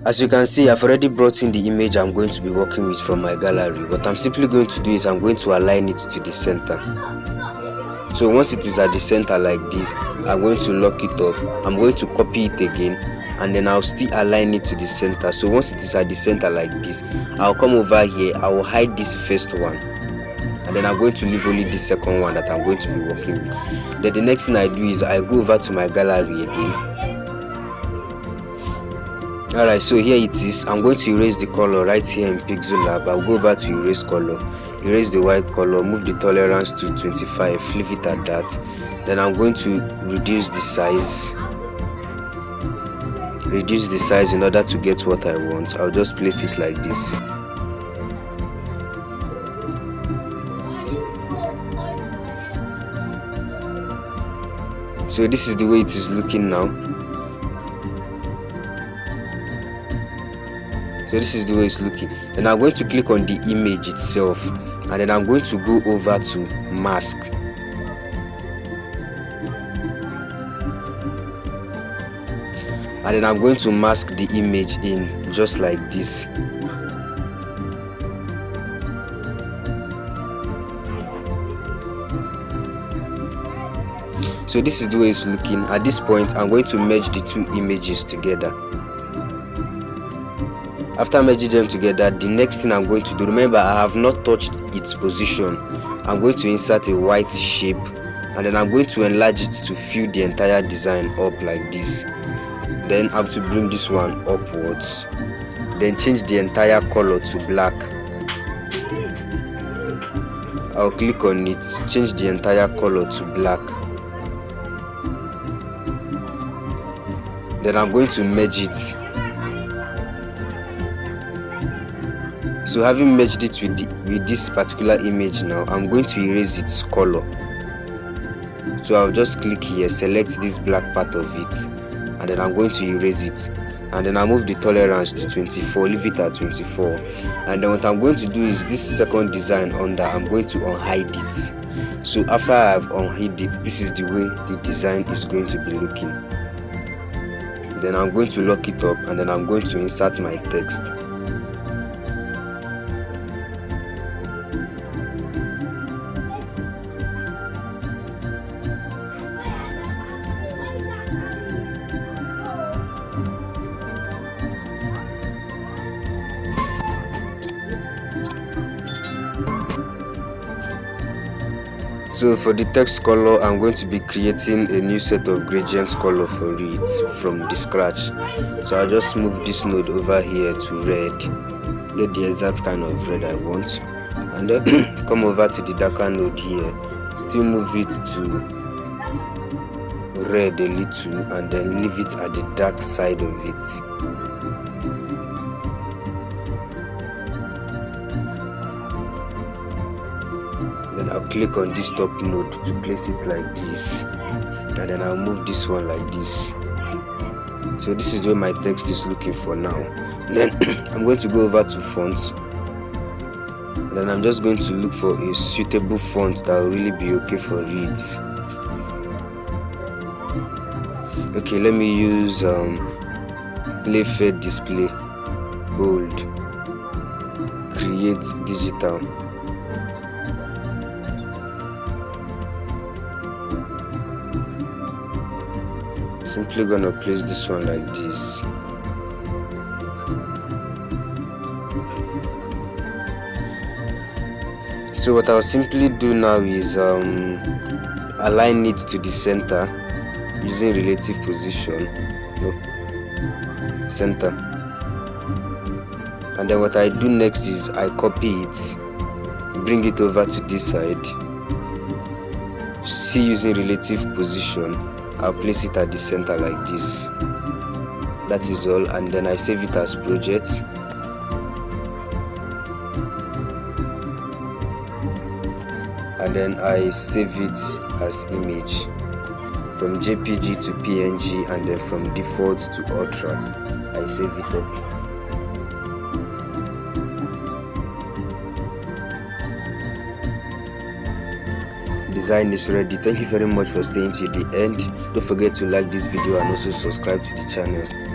As you can see, I've already brought in the image I'm going to be working with from my gallery. What I'm simply going to do is I'm going to align it to the center. So once it is at the center like this, I'm going to lock it up. I'm going to copy it again, and then I'll still align it to the center. So once it is at the center like this, I'll come over here, I will hide this first one, and then I'm going to leave only the second one that I'm going to be working with. Then the next thing I do is I go over to my gallery again. Alright, so here it is. I'm going to erase the color right here in Pixel Lab. I'll go over to erase color, erase the white color, move the tolerance to 25, leave it at that. Then I'm going to reduce the size in order to get what I want. I'll just place it like this. So this is the way it is looking now. So this is the way it's looking. Then I'm going to click on the image itself, and then I'm going to go over to mask. And then I'm going to mask the image in just like this. So this is the way it's looking. At this point, I'm going to merge the two images together. After merging them together, the next thing I'm going to do, remember I have not touched its position. I'm going to insert a white shape, and then I'm going to enlarge it to fill the entire design up like this. Then I have to bring this one upwards. Then change the entire color to black. I'll click on it, change the entire color to black. Then I'm going to merge it. So having merged it with this particular image now, I'm going to erase its color. So I'll just click here, select this black part of it, and then I'm going to erase it. And then I'll move the tolerance to 24, leave it at 24. And then what I'm going to do is this second design under, I'm going to unhide it. So after I've unhid it, this is the way the design is going to be looking. Then I'm going to lock it up, and then I'm going to insert my text. So for the text color, I'm going to be creating a new set of gradient color for it from the scratch. So I'll just move this node over here to red, get the exact kind of red I want, and then come over to the darker node here, still move it to red a little, and then leave it at the dark side of it. Then I'll click on this top node to place it like this, and then I'll move this one like this. So this is where my text is looking for now. Then I'm going to go over to fonts, and then I'm just going to look for a suitable font that will really be okay for it. Okay, let me use Play Fair Display Bold, Create Digital. Simply gonna place this one like this. So what I'll simply do now is align it to the center using relative position. Center. And then what I do next is I copy it, bring it over to this side. See, using relative position, I'll place it at the center like this. That is all, and then I save it as project. And then I save it as image from JPG to PNG, and then from default to ultra. I save it up. Design is ready. Thank you very much for staying till the end. Don't forget to like this video and also subscribe to the channel.